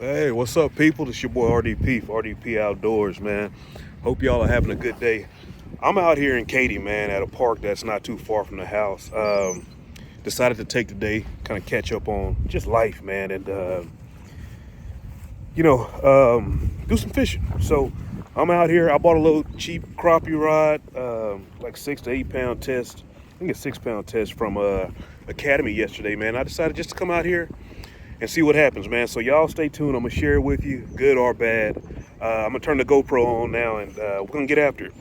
Hey, what's up, people? This your boy RDP for RDP Outdoors, man. Hope y'all are having a good day. I'm out here in Katy, man, at a park that's not too far from the house. Decided to take the day, kind of catch up on just life, man, and do some fishing. So I'm out here. I bought a little cheap crappie rod, like 6 to 8 pound test. I think it's 6 pound test from Academy yesterday, man. I decided just to come out here and see what happens, man. So y'all stay tuned. I'm gonna share it with you, good or bad. I'm gonna turn the GoPro on now, and we're gonna get after it.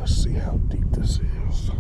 Let's see how deep this is.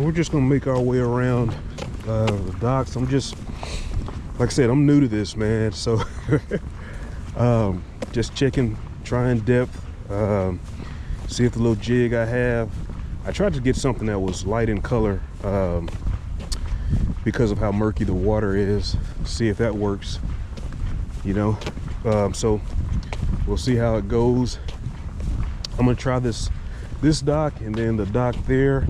Well, we're just gonna make our way around the docks. I'm just, like I said, I'm new to this, man. So just checking, trying depth, see if the little jig I have. I tried to get something that was light in color because of how murky the water is. See if that works, you know. So we'll see how it goes. I'm gonna try this dock and then the dock there,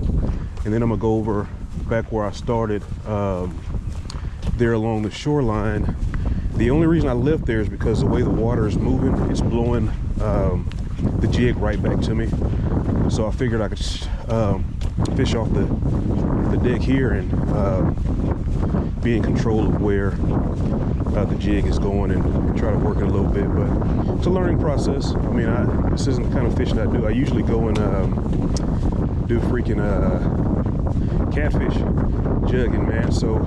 and then I'm gonna go over back where I started, there along the shoreline. The only reason I left there is because the way the water is moving, it's blowing the jig right back to me. So I figured I could fish off the deck here and be in control of where the jig is going and try to work it a little bit. But it's a learning process. I mean, this isn't the kind of fishing I do. I usually go and do freaking catfish jugging, man. So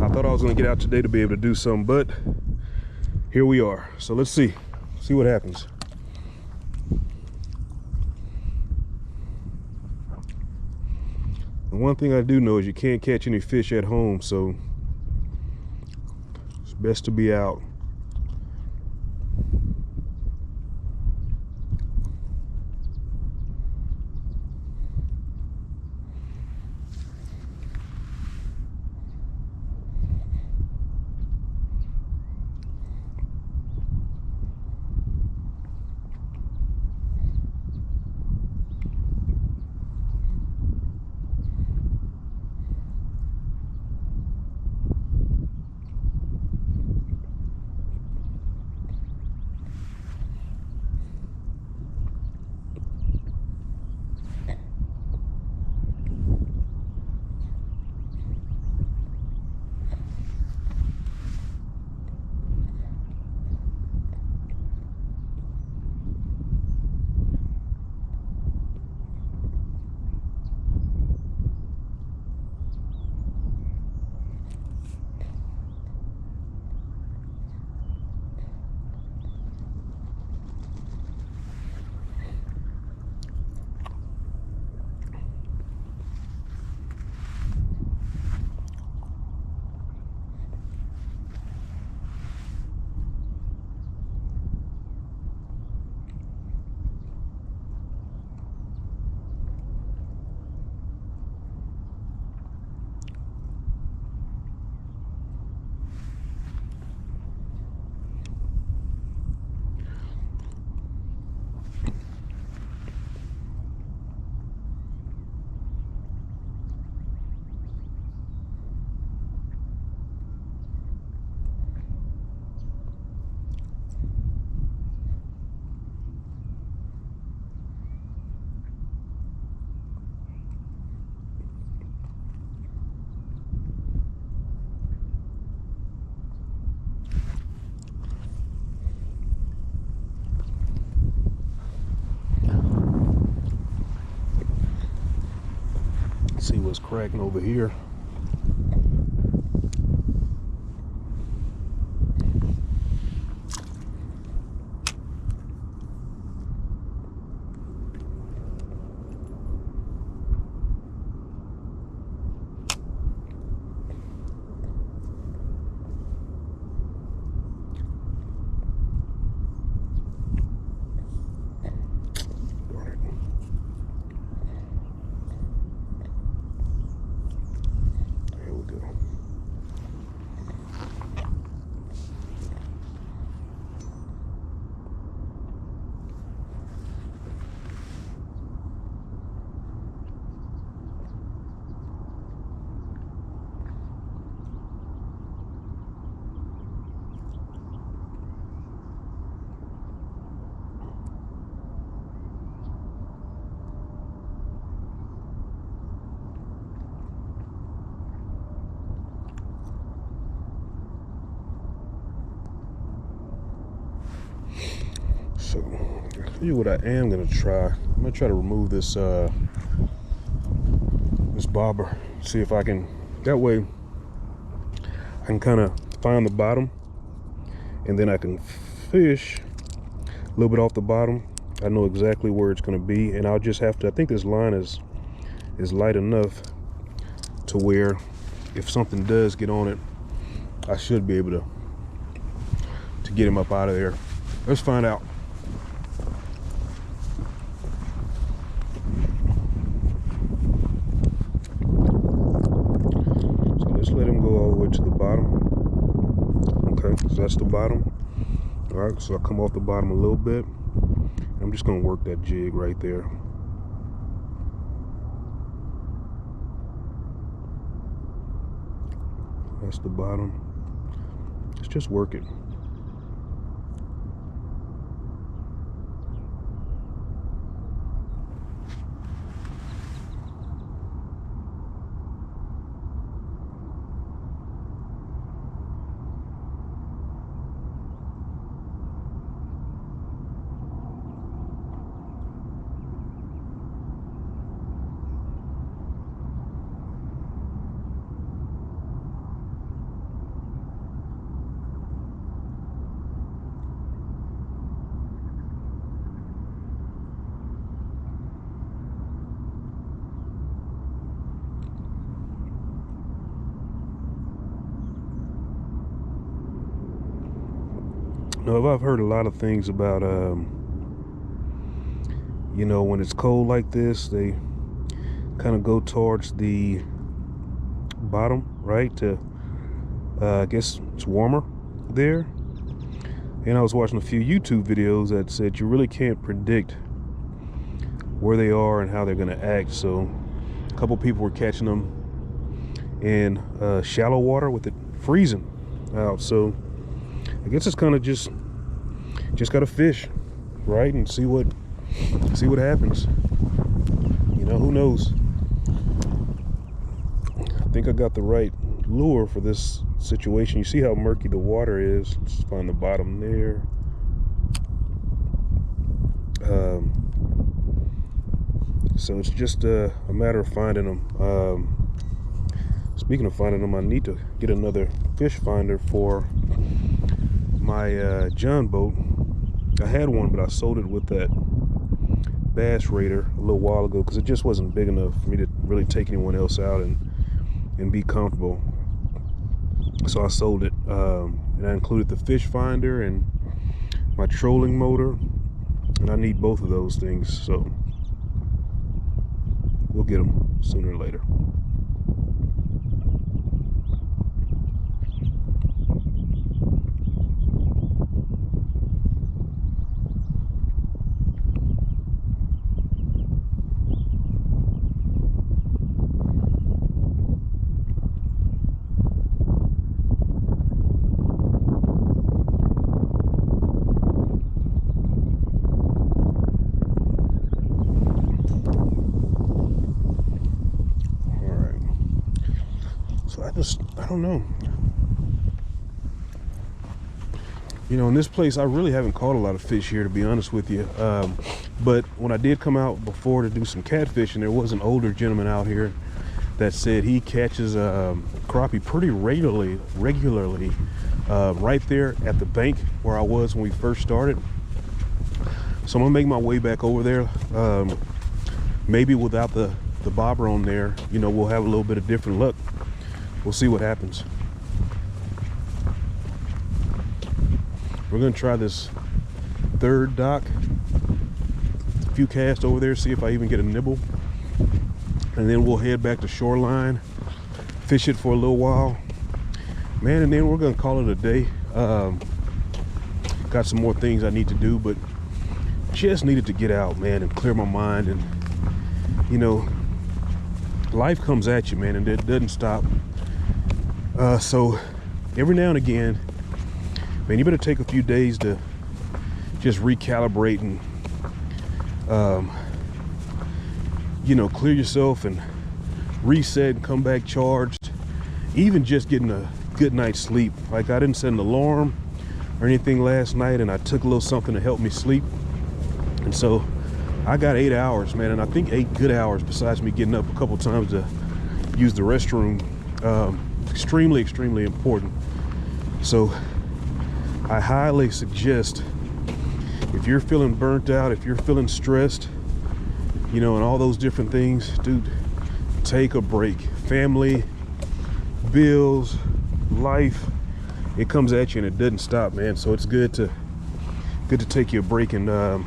I thought I was gonna get out today to be able to do something, but here we are. So let's see what happens. And one thing I do know is you can't catch any fish at home, so it's best to be out. See what's cracking over here. So I'll tell you what I am gonna try. I'm gonna try to remove this this bobber. See if I can, that way I can kind of find the bottom and then I can fish a little bit off the bottom. I know exactly where it's gonna be, and I'll just have to, I think this line is light enough to where if something does get on it, I should be able to get him up out of there. Let's find out. So let's let him go all the way to the bottom. Okay, so that's the bottom. All right, so I come off the bottom a little bit. I'm just gonna work that jig right there. That's the bottom. Let's just work it. Now, I've heard a lot of things about, you know, when it's cold like this, they kind of go towards the bottom, right? To, I guess it's warmer there. And I was watching a few YouTube videos that said you really can't predict where they are and how they're going to act. So a couple people were catching them in shallow water with it freezing out. So I guess it's kind of just gotta fish, right, and see what happens. You know, who knows? I think I got the right lure for this situation. You see how murky the water is. Let's find the bottom there. So it's just a matter of finding them. Speaking of finding them, I need to get another fish finder for my John boat. I had one, but I sold it with that Bass Raider a little while ago because it just wasn't big enough for me to really take anyone else out and be comfortable. So I sold it, and I included the fish finder and my trolling motor, and I need both of those things, so we'll get them sooner or later. I don't know. You know, in this place, I really haven't caught a lot of fish here, to be honest with you. But when I did come out before to do some catfishing, there was an older gentleman out here that said he catches crappie pretty regularly right there at the bank where I was when we first started. So I'm gonna make my way back over there. Maybe without the bobber on there, you know, we'll have a little bit of different luck. We'll see what happens. We're gonna try this third dock. A few casts over there, see if I even get a nibble. And then we'll head back to shoreline, fish it for a little while. Man, and then we're gonna call it a day. Got some more things I need to do, but just needed to get out, man, and clear my mind. And, you know, life comes at you, man, and it doesn't stop. So every now and again, man, you better take a few days to just recalibrate and, you know, clear yourself and reset and come back charged. Even just getting a good night's sleep. Like, I didn't set an alarm or anything last night, and I took a little something to help me sleep. And so I got 8 hours, man, and I think 8 good hours besides me getting up a couple times to use the restroom. Extremely, extremely important. So I highly suggest, if you're feeling burnt out, if you're feeling stressed, you know, and all those different things, dude, take a break, family, bills, life, it comes at you and it doesn't stop, man. So it's good to take you a break and like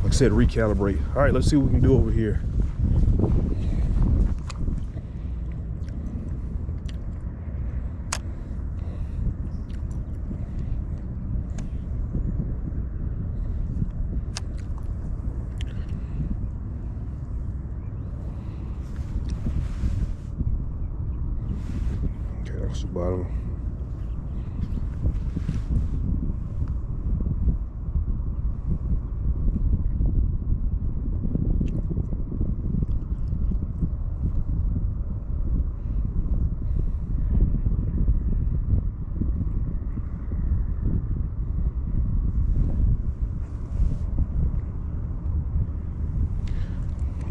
I said, recalibrate. All right, let's see what we can do over here. Okay, that's the bottom.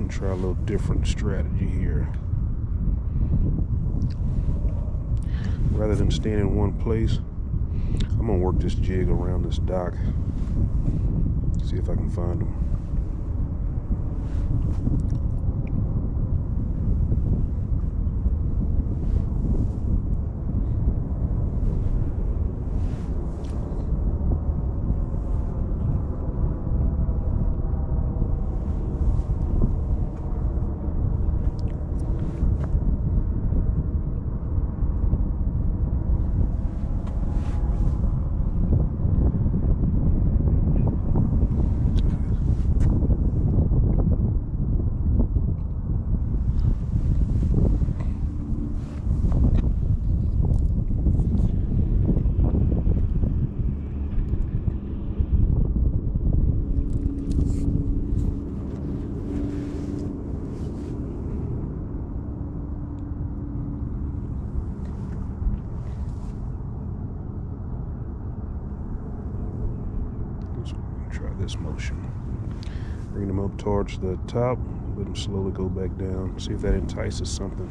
Try a little different strategy here. Rather than staying in one place, I'm gonna work this jig around this dock. See if I can find them. Try this motion. Bring them up towards the top, let them slowly go back down. See if that entices something.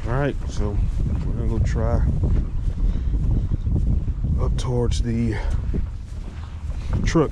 Alright, so we're gonna go try up towards the truck.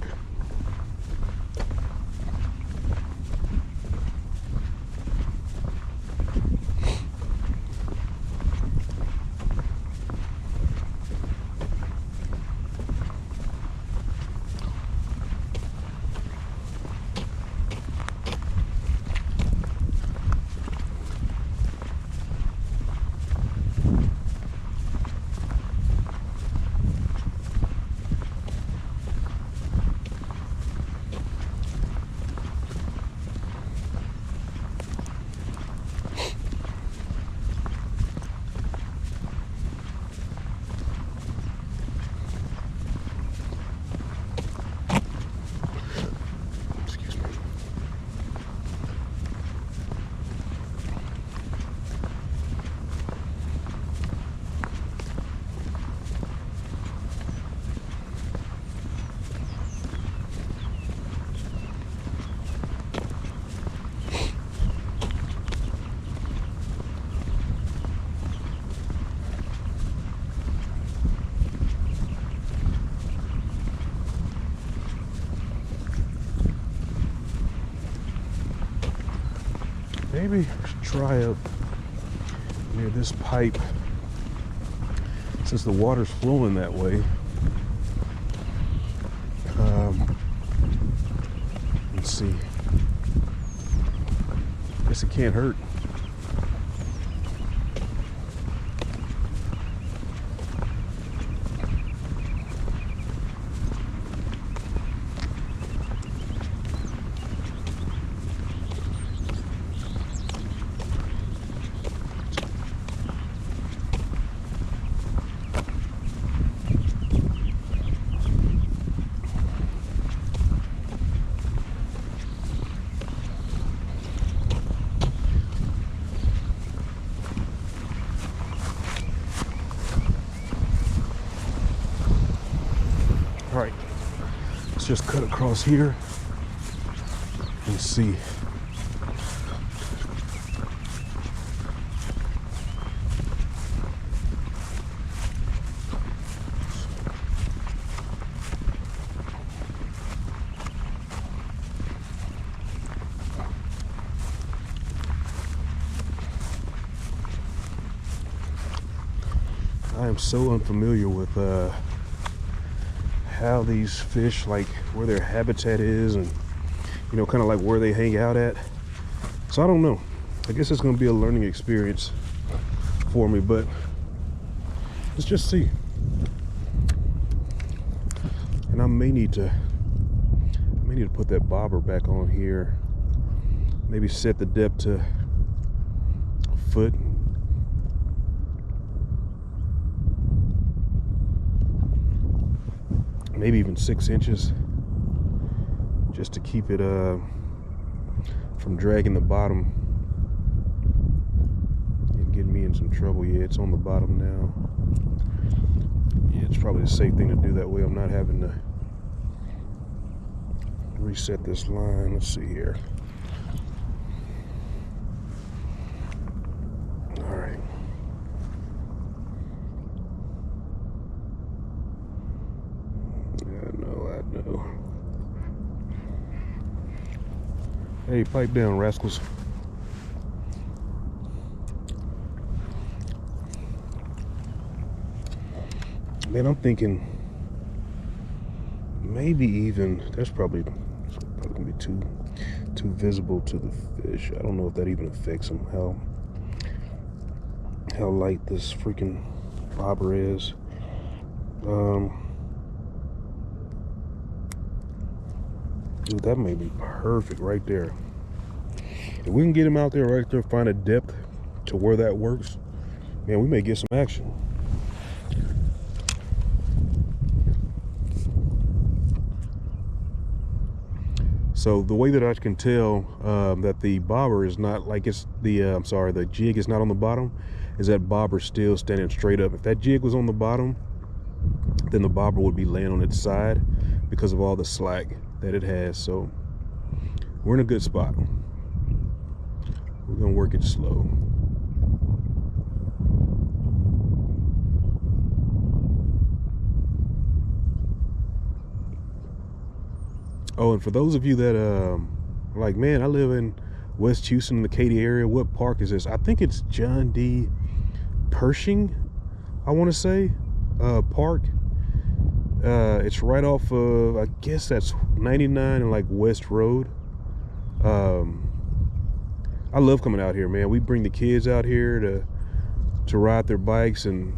Maybe I should try up near this pipe since the water's flowing that way. Let's see. Guess it can't hurt. All right, let's just cut across here and see. I am so unfamiliar with how these fish, like where their habitat is, and you know, kind of like where they hang out at. So I don't know. I guess it's going to be a learning experience for me, but let's just see. And I may need to put that bobber back on here. Maybe set the depth to a foot. Maybe even 6 inches, just to keep it from dragging the bottom and getting me in some trouble. Yeah, it's on the bottom now. Yeah, it's probably the safe thing to do that way. I'm not having to reset this line. Let's see here. All right. I know. Hey, pipe down, rascals. Man, I'm thinking maybe even it's probably gonna be too visible to the fish. I don't know if that even affects them. How light this freaking bobber is. Dude, that may be perfect right there. If we can get him out there right there, find a depth to where that works, man, we may get some action. So the way that I can tell that the bobber is not like it's the jig is not on the bottom, is that bobber still standing straight up. If that jig was on the bottom, then the bobber would be laying on its side because of all the slack that it has. So we're in a good spot. We're gonna work it slow. Oh, and for those of you that like, man, I live in West Houston in the Katy area, what park is this? I think it's John D. Pershing, I want to say, park. It's right off of, I guess that's 99 and like West Road. I love coming out here, man. We bring the kids out here to ride their bikes, and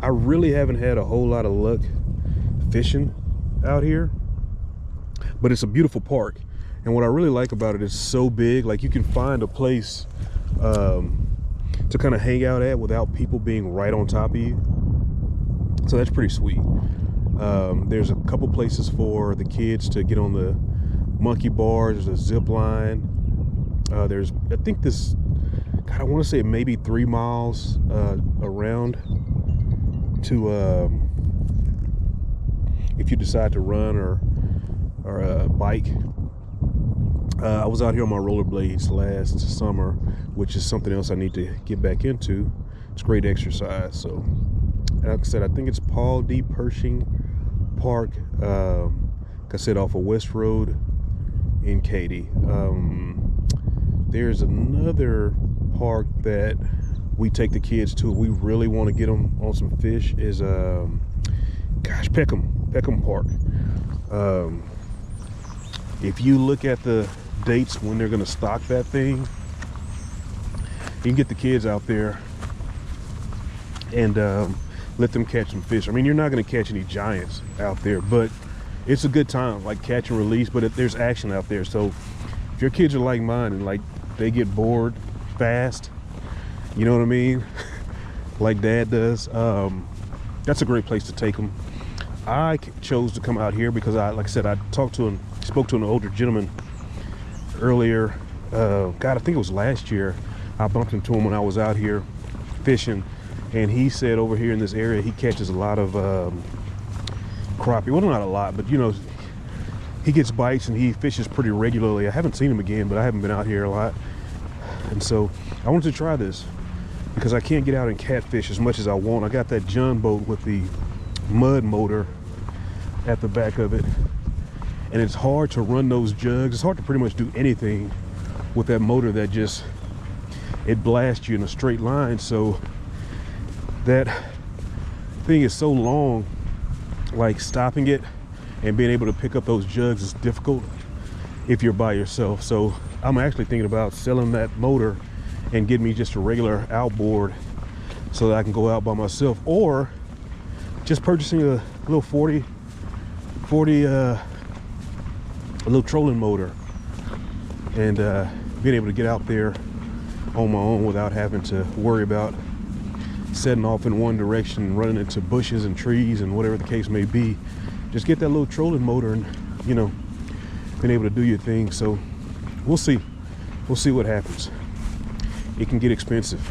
I really haven't had a whole lot of luck fishing out here, but it's a beautiful park. And what I really like about it is so big, like you can find a place to kind of hang out at without people being right on top of you. So that's pretty sweet. There's a couple places for the kids to get on the monkey bars. There's a zip line. There's, I think this, God, I want to say maybe 3 miles around to, if you decide to run or bike. I was out here on my rollerblades last summer, which is something else I need to get back into. It's great exercise. So, like I said, I think it's Paul D. Pershing Park, like I said, off of West Road in Katy. there's another park that we take the kids to. We really want to get them on some fish. Is Peckham Park. If you look at the dates when they're going to stock that thing, you can get the kids out there and let them catch some fish. I mean, you're not going to catch any giants out there, but it's a good time, like catch and release. But there's action out there. So if your kids are like mine and like they get bored fast, you know what I mean, like Dad does, that's a great place to take them. I chose to come out here because like I said, I spoke to an older gentleman earlier. God, I think it was last year. I bumped into him when I was out here fishing, and he said over here in this area he catches a lot of crappie. Well, not a lot, but you know, he gets bites and he fishes pretty regularly. I haven't seen him again, but I haven't been out here a lot, and so I wanted to try this because I can't get out and catfish as much as I want. I got that John boat with the mud motor at the back of it, and it's hard to run those jugs. It's hard to pretty much do anything with that motor that just, it blasts you in a straight line. So that thing is so long, like stopping it and being able to pick up those jugs is difficult if you're by yourself. So I'm actually thinking about selling that motor and getting me just a regular outboard so that I can go out by myself, or just purchasing a little 40 a little trolling motor, and being able to get out there on my own without having to worry about setting off in one direction and running into bushes and trees and whatever the case may be. Just get that little trolling motor and, you know, being able to do your thing. So we'll see what happens. It can get expensive.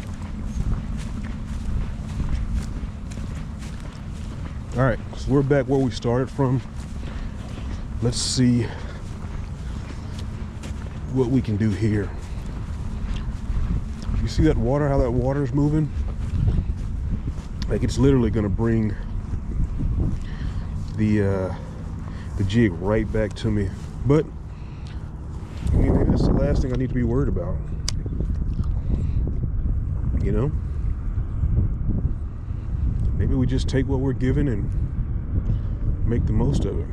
All right, so we're back where we started from. Let's see what we can do here. You see that water, how that water is moving? Like, it's literally gonna bring the jig right back to me. But I mean, maybe that's the last thing I need to be worried about, you know? Maybe we just take what we're given and make the most of it.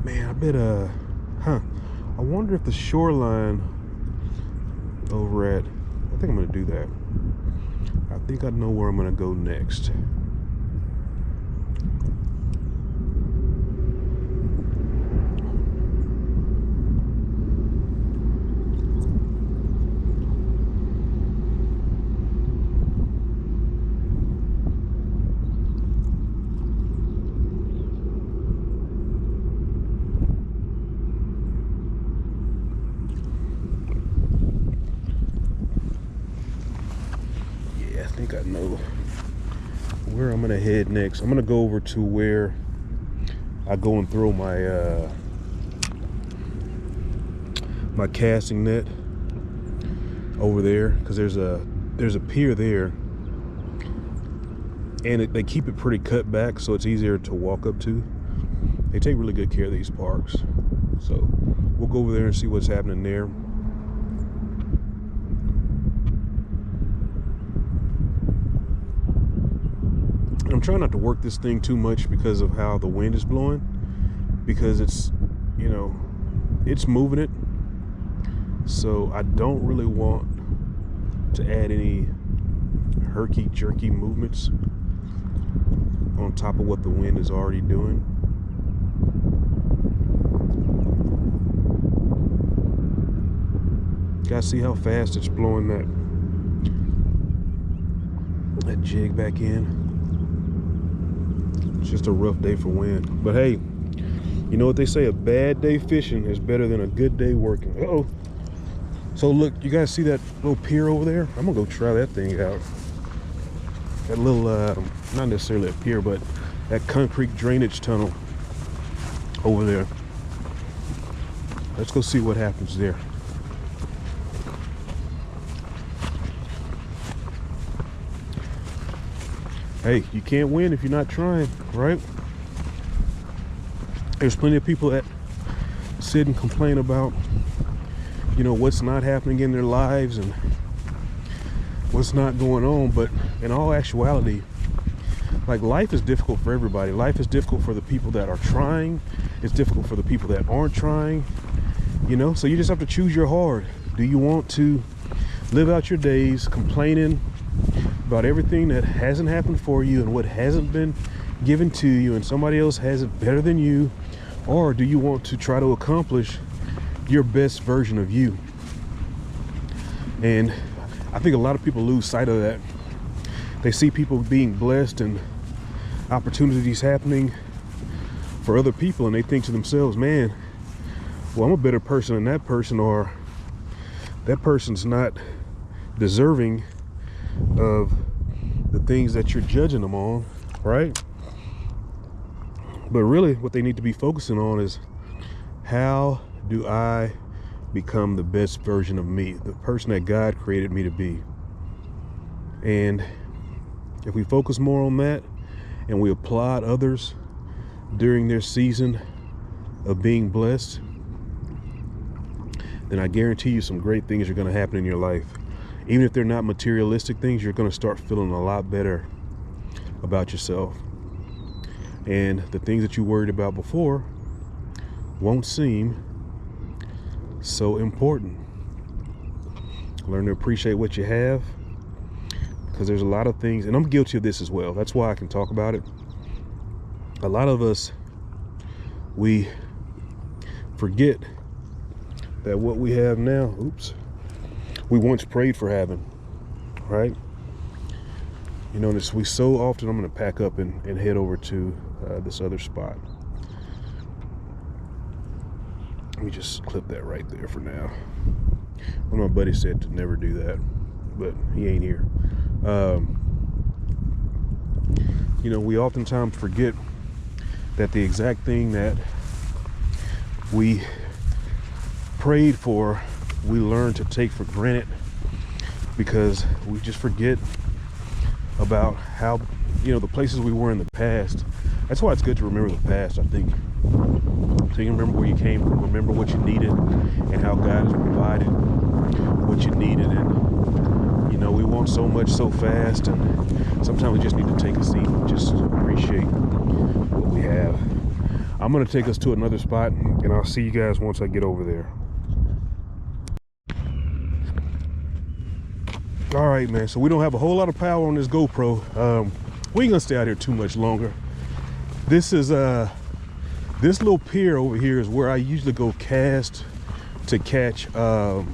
Man, I bet, I wonder if the shoreline over at, I think I'm gonna do that. I think I know where I'm gonna go next. I think I know where I'm gonna head next. I'm gonna go over to where I go and throw my my casting net over there, because there's a pier there, and they keep it pretty cut back so it's easier to walk up to. They take really good care of these parks, so we'll go over there and see what's happening there. I'm trying not to work this thing too much because of how the wind is blowing, because it's, you know, it's moving it. So I don't really want to add any herky-jerky movements on top of what the wind is already doing. Guys, see how fast it's blowing that jig back in? It's just a rough day for wind. But hey, you know what they say, a bad day fishing is better than a good day working. Uh-oh. So look, you guys see that little pier over there? I'm gonna go try that thing out. That little, not necessarily a pier, but that concrete drainage tunnel over there. Let's go see what happens there. Hey, you can't win if you're not trying, right? There's plenty of people that sit and complain about, you know, what's not happening in their lives and what's not going on. But in all actuality, like, life is difficult for everybody. Life is difficult for the people that are trying. It's difficult for the people that aren't trying, you know? So you just have to choose your heart. Do you want to live out your days complaining about everything that hasn't happened for you and what hasn't been given to you and somebody else has it better than you? Or do you want to try to accomplish your best version of you? And I think a lot of people lose sight of that. They see people being blessed and opportunities happening for other people, and they think to themselves, man, well, I'm a better person than that person, or that person's not deserving of the things that you're judging them on, right? But really what they need to be focusing on is, how do I become the best version of me, the person that God created me to be? And if we focus more on that and we applaud others during their season of being blessed, then I guarantee you some great things are going to happen in your life. Even if they're not materialistic things, you're going to start feeling a lot better about yourself. And the things that you worried about before won't seem so important. Learn to appreciate what you have, because there's a lot of things, and I'm guilty of this as well. That's why I can talk about it. A lot of us, we forget that what we have now, we once prayed for having, right? You know, we so often, I'm going to pack up and head over to this other spot. Let me just clip that right there for now. One of my buddies said to never do that, but he ain't here. You know, we oftentimes forget that the exact thing that we prayed for, we learn to take for granted, because we just forget about how, you know, the places we were in the past. That's why it's good to remember the past, I think. So you can remember where you came from, remember what you needed, and how God has provided what you needed. And, you know, we want so much so fast, and sometimes we just need to take a seat and just appreciate what we have. I'm going to take us to another spot, and I'll see you guys once I get over there. All right, man, so we don't have a whole lot of power on this GoPro. We ain't gonna stay out here too much longer. This is this little pier over here is where I usually go cast to catch the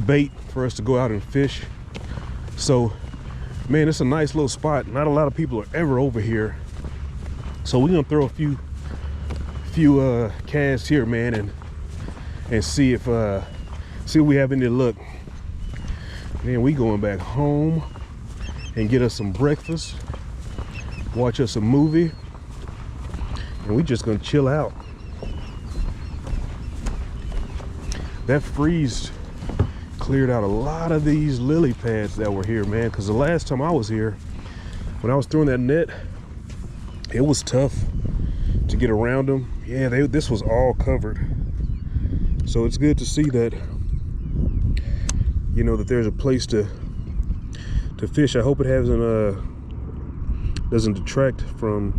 bait for us to go out and fish. So, man, it's a nice little spot. Not a lot of people are ever over here, so we're gonna throw a few casts here, man, and see if we have any luck. Then we going back home and get us some breakfast, watch us a movie, and we just gonna chill out. That freeze cleared out a lot of these lily pads that were here, man, because the last time I was here, when I was throwing that net, it was tough to get around them. Yeah, this was all covered. So it's good to see that, you know, that there's a place to fish. I hope it doesn't detract from,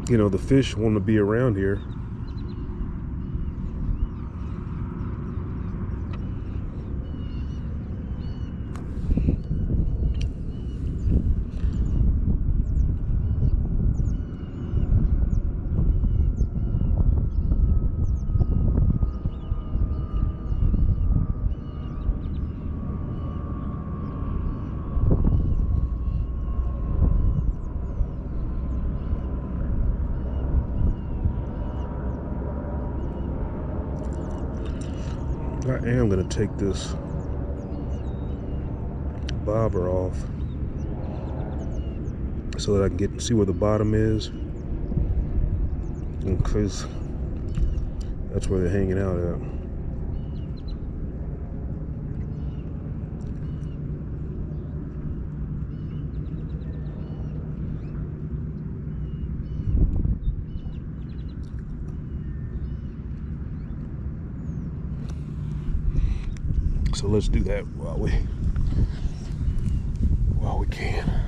you know, the fish wanting to be around here. I am going to take this bobber off so that I can see where the bottom is, because That's where they're hanging out at. So let's do that while we can.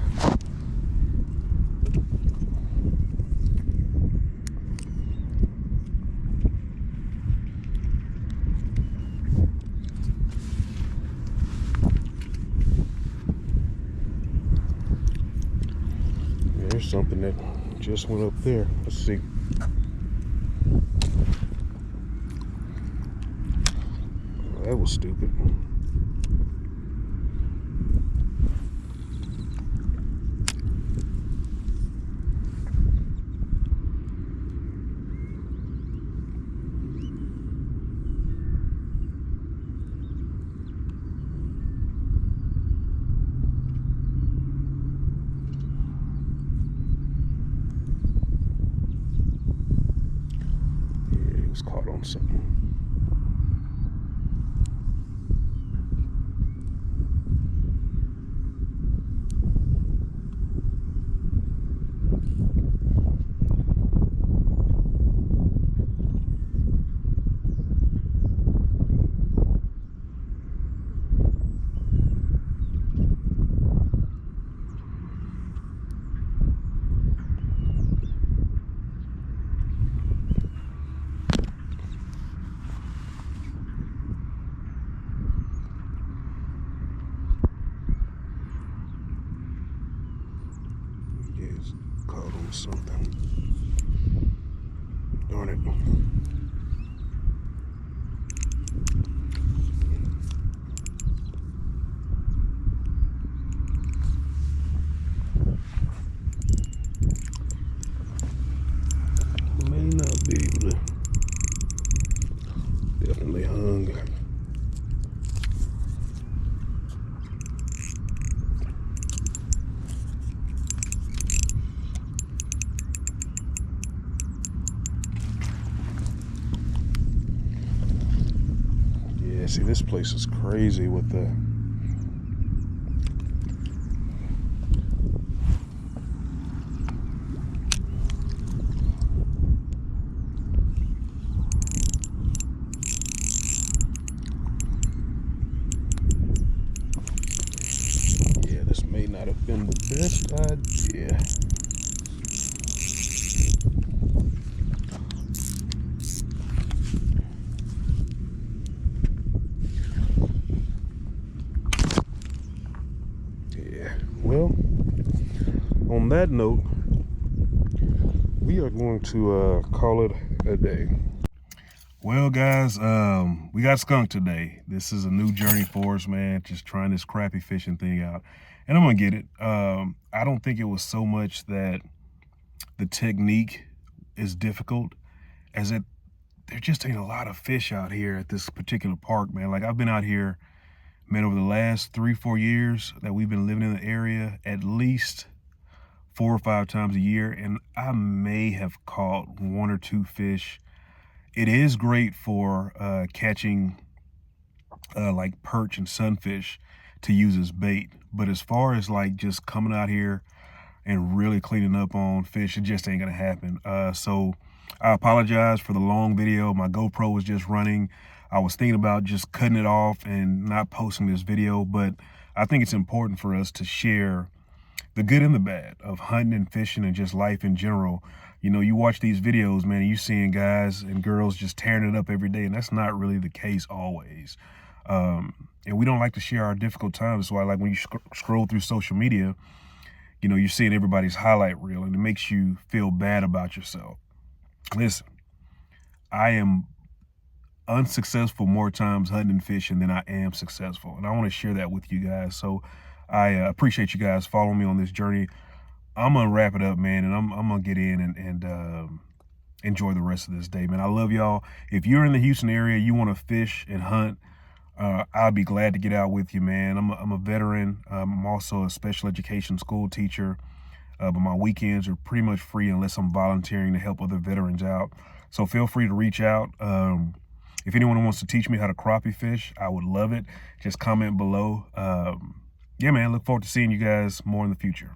Yeah, there's something that just went up there. Let's see. Oh, that was stupid. Yeah, he was caught on something. He's caught on something. Darn it. May not be able to. Definitely hung. Yeah, see, this place is crazy with the this may not have been the best idea. Yeah, well, on that note, we are going to call it a day. Well, guys, we got skunked today. This is a new journey for us, man, just trying this crappie fishing thing out. And I'm going to get it. I don't think it was so much that the technique is difficult as it there just ain't a lot of fish out here at this particular park, man. Like, I've been out here, man, over the last 3-4 years that we've been living in the area, at least 4 or 5 times a year, and I may have caught 1 or 2 fish. It is great for catching like perch and sunfish to use as bait, but as far as like just coming out here and really cleaning up on fish, it just ain't gonna happen. So I apologize for the long video. My GoPro was just running. I was thinking about just cutting it off and not posting this video, but I think it's important for us to share the good and the bad of hunting and fishing and just life in general. You know, you watch these videos, man, and you seeing guys and girls just tearing it up every day, and that's not really the case always. And we don't like to share our difficult times. So I like when you scroll through social media, you know, you're seeing everybody's highlight reel, and it makes you feel bad about yourself. Listen, I am unsuccessful more times hunting and fishing than I am successful, and I want to share that with you guys. So I appreciate you guys following me on this journey. I'm gonna wrap it up, man, and I'm gonna get in and enjoy the rest of this day, man. I love y'all. If you're in the Houston area, you want to fish and hunt, I'll be glad to get out with you, man. I'm a veteran. I'm also a special education school teacher, but my weekends are pretty much free unless I'm volunteering to help other veterans out. So feel free to reach out. If anyone wants to teach me how to crappie fish, I would love it. Just comment below. Yeah, man, look forward to seeing you guys more in the future.